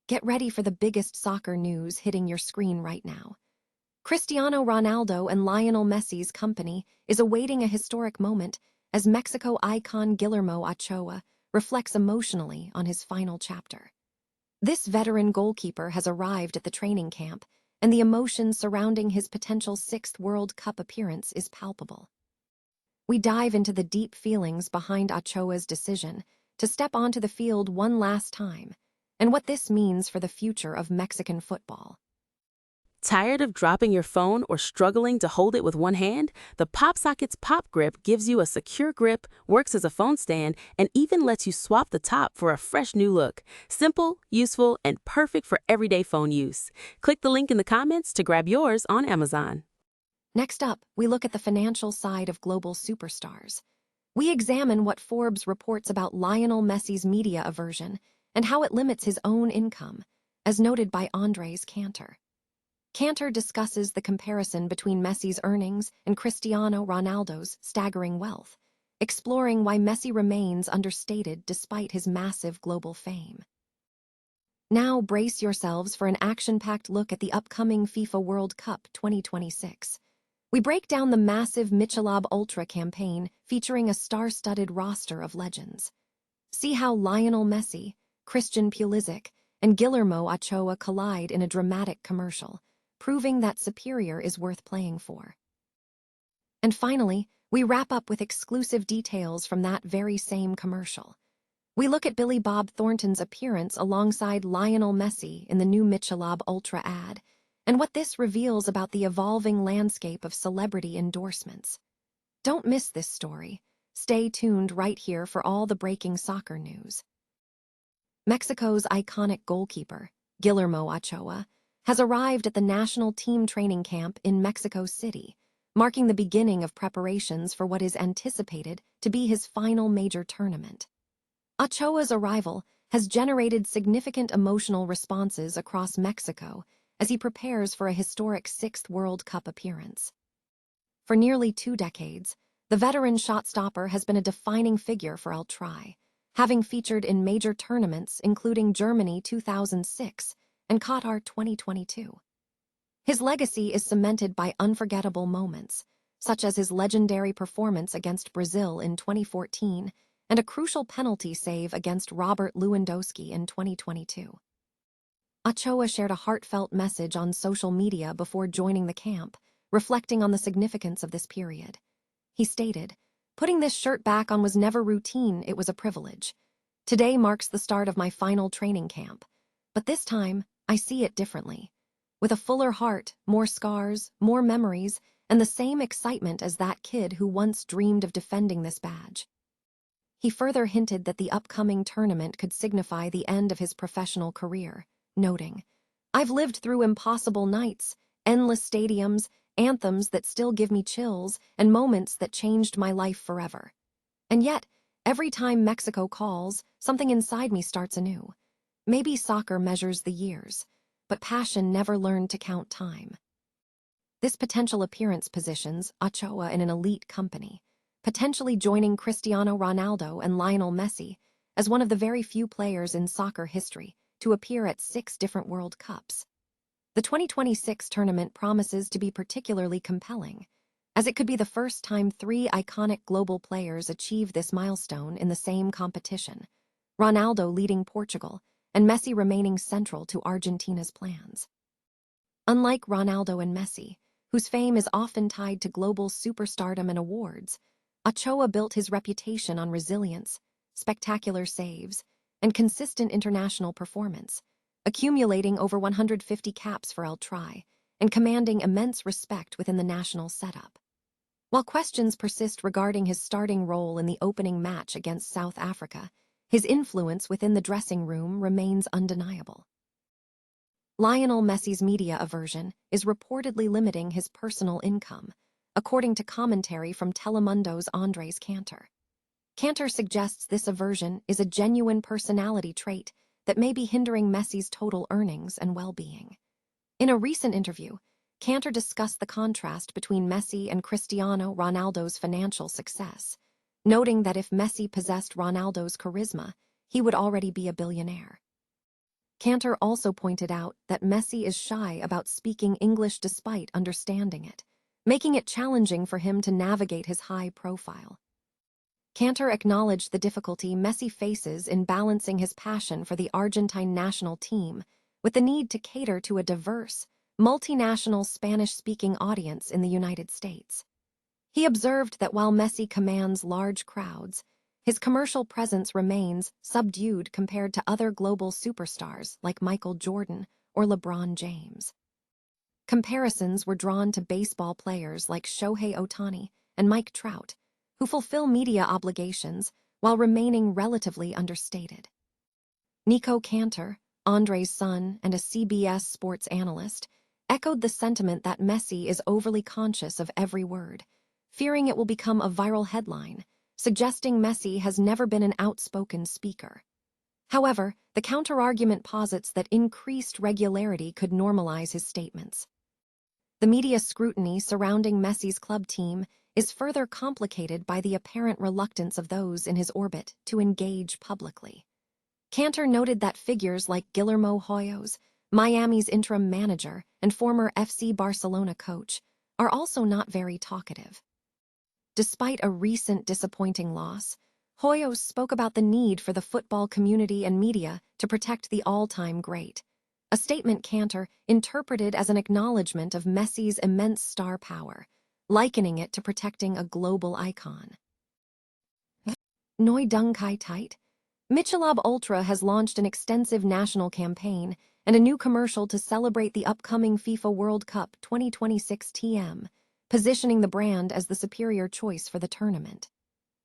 Get ready for the biggest soccer news hitting your screen right now. Cristiano Ronaldo and Lionel Messi's company is awaiting a historic moment as Mexico icon Guillermo Ochoa reflects emotionally on his final chapter. This veteran goalkeeper has arrived at the training camp, and the emotion surrounding his potential sixth World Cup appearance is palpable. We dive into the deep feelings behind Ochoa's decision to step onto the field one last time, and what this means for the future of Mexican football. Tired of dropping your phone or struggling to hold it with one hand? The PopSockets Pop Grip gives you a secure grip, works as a phone stand, and even lets you swap the top for a fresh new look. Simple, useful, and perfect for everyday phone use. Click the link in the comments to grab yours on Amazon. Next up, we look at the financial side of global superstars. We examine what Forbes reports about Lionel Messi's media aversion and how it limits his own income, as noted by Andres Cantor. Cantor discusses the comparison between Messi's earnings and Cristiano Ronaldo's staggering wealth, exploring why Messi remains understated despite his massive global fame. Now brace yourselves for an action-packed look at the upcoming FIFA World Cup 2026. We break down the massive Michelob Ultra campaign featuring a star-studded roster of legends. See how Lionel Messi, Christian Pulisic, and Guillermo Ochoa collide in a dramatic commercial, proving that superior is worth playing for. And finally, we wrap up with exclusive details from that very same commercial. We look at Billy Bob Thornton's appearance alongside Lionel Messi in the new Michelob Ultra ad, and what this reveals about the evolving landscape of celebrity endorsements. Don't miss this story. Stay tuned right here for all the breaking soccer news. Mexico's iconic goalkeeper, Guillermo Ochoa, has arrived at the national team training camp in Mexico City, marking the beginning of preparations for what is anticipated to be his final major tournament. Ochoa's arrival has generated significant emotional responses across Mexico as he prepares for a historic sixth World Cup appearance. For nearly 2 decades, the veteran shot-stopper has been a defining figure for El Tri, having featured in major tournaments including Germany 2006 and Qatar 2022. His legacy is cemented by unforgettable moments, such as his legendary performance against Brazil in 2014 and a crucial penalty save against Robert Lewandowski in 2022. Ochoa shared a heartfelt message on social media before joining the camp, reflecting on the significance of this period. He stated, "Putting this shirt back on was never routine, it was a privilege. Today marks the start of my final training camp, but this time, I see it differently. With a fuller heart, more scars, more memories, and the same excitement as that kid who once dreamed of defending this badge." He further hinted that the upcoming tournament could signify the end of his professional career, noting, "I've lived through impossible nights, endless stadiums, anthems that still give me chills, and moments that changed my life forever. And yet, every time Mexico calls, something inside me starts anew. Maybe soccer measures the years, but passion never learned to count time." This potential appearance positions Ochoa in an elite company, potentially joining Cristiano Ronaldo and Lionel Messi as one of the very few players in soccer history to appear at 6 different World Cups. The 2026 tournament promises to be particularly compelling, as it could be the first time 3 iconic global players achieve this milestone in the same competition, Ronaldo leading Portugal and Messi remaining central to Argentina's plans. Unlike Ronaldo and Messi, whose fame is often tied to global superstardom and awards, Ochoa built his reputation on resilience, spectacular saves, and consistent international performance, accumulating over 150 caps for El Tri and commanding immense respect within the national setup. While questions persist regarding his starting role in the opening match against South Africa, his influence within the dressing room remains undeniable. Lionel Messi's media aversion is reportedly limiting his personal income, according to commentary from Telemundo's Andres Cantor. Cantor suggests this aversion is a genuine personality trait that may be hindering Messi's total earnings and well-being. In a recent interview, Cantor discussed the contrast between Messi and Cristiano Ronaldo's financial success, noting that if Messi possessed Ronaldo's charisma, he would already be a billionaire. Cantor also pointed out that Messi is shy about speaking English despite understanding it, making it challenging for him to navigate his high profile. Cantor acknowledged the difficulty Messi faces in balancing his passion for the Argentine national team with the need to cater to a diverse, multinational Spanish-speaking audience in the United States. He observed that while Messi commands large crowds, his commercial presence remains subdued compared to other global superstars like Michael Jordan or LeBron James. Comparisons were drawn to baseball players like Shohei Ohtani and Mike Trout, who fulfill media obligations while remaining relatively understated. Nico Cantor, Andre's son and a CBS sports analyst, echoed the sentiment that Messi is overly conscious of every word, fearing it will become a viral headline, suggesting Messi has never been an outspoken speaker. However, the counterargument posits that increased regularity could normalize his statements. The media scrutiny surrounding Messi's club team is further complicated by the apparent reluctance of those in his orbit to engage publicly. Cantor noted that figures like Guillermo Ochoa, Miami's interim manager and former FC Barcelona coach, are also not very talkative. Despite a recent disappointing loss, Hoyos spoke about the need for the football community and media to protect the all-time great, a statement Cantor interpreted as an acknowledgement of Messi's immense star power, likening it to protecting a global icon. Noi Dung Kai Tight? Michelob Ultra has launched an extensive national campaign and a new commercial to celebrate the upcoming FIFA World Cup 2026 TM, positioning the brand as the superior choice for the tournament.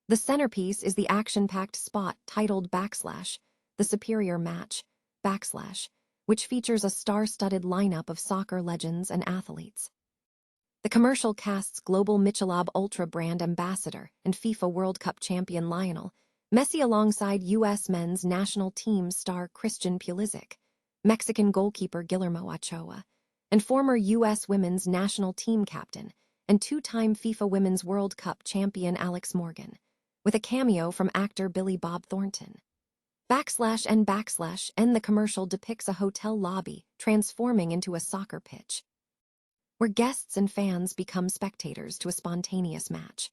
The centerpiece is the action-packed spot titled The Superior Match, which features a star-studded lineup of soccer legends and athletes. The commercial casts global Michelob Ultra brand ambassador and FIFA World Cup champion Lionel Messi alongside U.S. men's national team star Christian Pulisic, Mexican goalkeeper Guillermo Ochoa, and former U.S. women's national team captain and two-time FIFA Women's World Cup champion Alex Morgan, with a cameo from actor Billy Bob Thornton. And the commercial depicts a hotel lobby transforming into a soccer pitch, where guests and fans become spectators to a spontaneous match.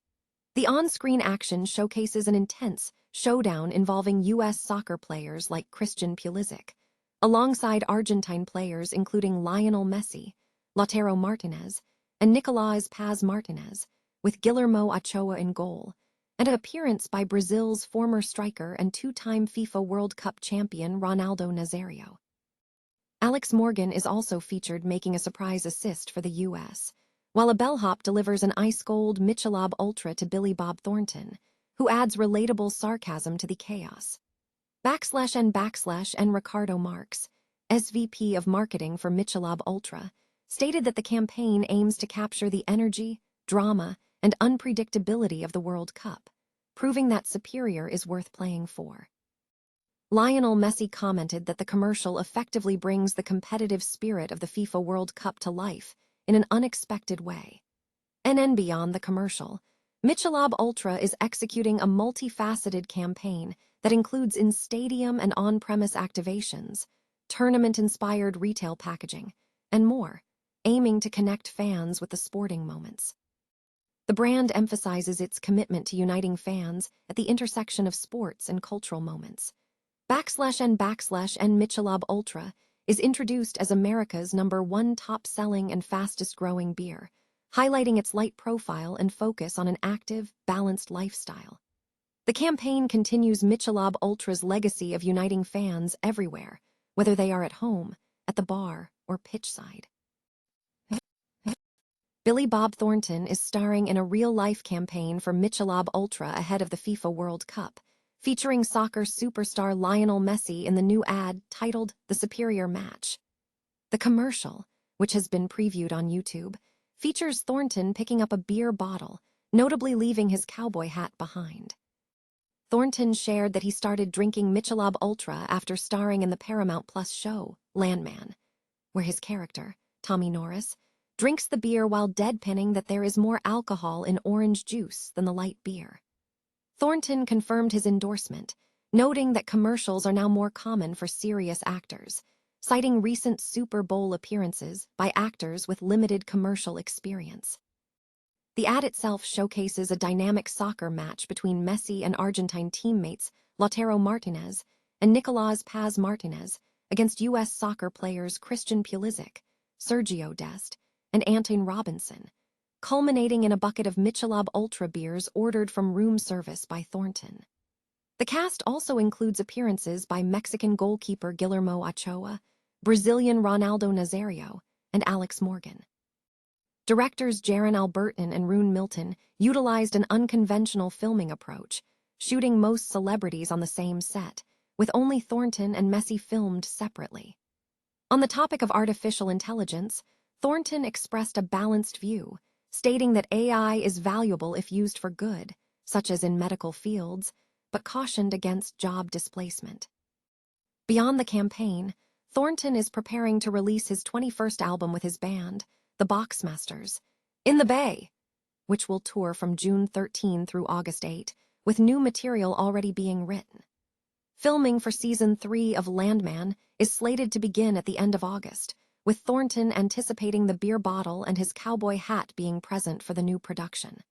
The on-screen action showcases an intense showdown involving U.S. soccer players like Christian Pulisic, alongside Argentine players including Lionel Messi, Lautaro Martinez, and Nicolás Paz Martinez, with Guillermo Ochoa in goal, and an appearance by Brazil's former striker and two-time FIFA World Cup champion Ronaldo Nazario. Alex Morgan is also featured making a surprise assist for the U.S., while a bellhop delivers an ice-cold Michelob Ultra to Billy Bob Thornton, who adds relatable sarcasm to the chaos. And Ricardo Marques, SVP of Marketing for Michelob Ultra, stated that the campaign aims to capture the energy, drama, and unpredictability of the World Cup, proving that Superior is worth playing for. Lionel Messi commented that the commercial effectively brings the competitive spirit of the FIFA World Cup to life in an unexpected way. And beyond the commercial, Michelob Ultra is executing a multifaceted campaign that includes in-stadium and on-premise activations, tournament-inspired retail packaging, and more, aiming to connect fans with the sporting moments. The brand emphasizes its commitment to uniting fans at the intersection of sports and cultural moments. And Michelob Ultra is introduced as America's #1 top-selling and fastest-growing beer, highlighting its light profile and focus on an active, balanced lifestyle. The campaign continues Michelob Ultra's legacy of uniting fans everywhere, whether they are at home, at the bar, or pitchside. Billy Bob Thornton is starring in a real-life campaign for Michelob Ultra ahead of the FIFA World Cup, featuring soccer superstar Lionel Messi in the new ad titled The Superior Match. The commercial, which has been previewed on YouTube, features Thornton picking up a beer bottle, notably leaving his cowboy hat behind. Thornton shared that he started drinking Michelob Ultra after starring in the Paramount Plus show, Landman, where his character, Tommy Norris, drinks the beer while deadpanning that there is more alcohol in orange juice than the light beer. Thornton confirmed his endorsement, noting that commercials are now more common for serious actors, citing recent Super Bowl appearances by actors with limited commercial experience. The ad itself showcases a dynamic soccer match between Messi and Argentine teammates Lautaro Martinez and Nicolás Paz Martinez against U.S. soccer players Christian Pulisic, Sergio Dest, and Anton Robinson, culminating in a bucket of Michelob Ultra beers ordered from room service by Thornton. The cast also includes appearances by Mexican goalkeeper Guillermo Ochoa, Brazilian Ronaldo Nazario, and Alex Morgan. Directors Jaron Albertin and Rune Milton utilized an unconventional filming approach, shooting most celebrities on the same set, with only Thornton and Messi filmed separately. On the topic of artificial intelligence, Thornton expressed a balanced view, stating that AI is valuable if used for good, such as in medical fields, but cautioned against job displacement. Beyond the campaign, Thornton is preparing to release his 21st album with his band, the Boxmasters, in the Bay, which will tour from June 13 through August 8, with new material already being written. Filming for Season 3 of Landman is slated to begin at the end of August, with Thornton anticipating the beer bottle and his cowboy hat being present for the new production.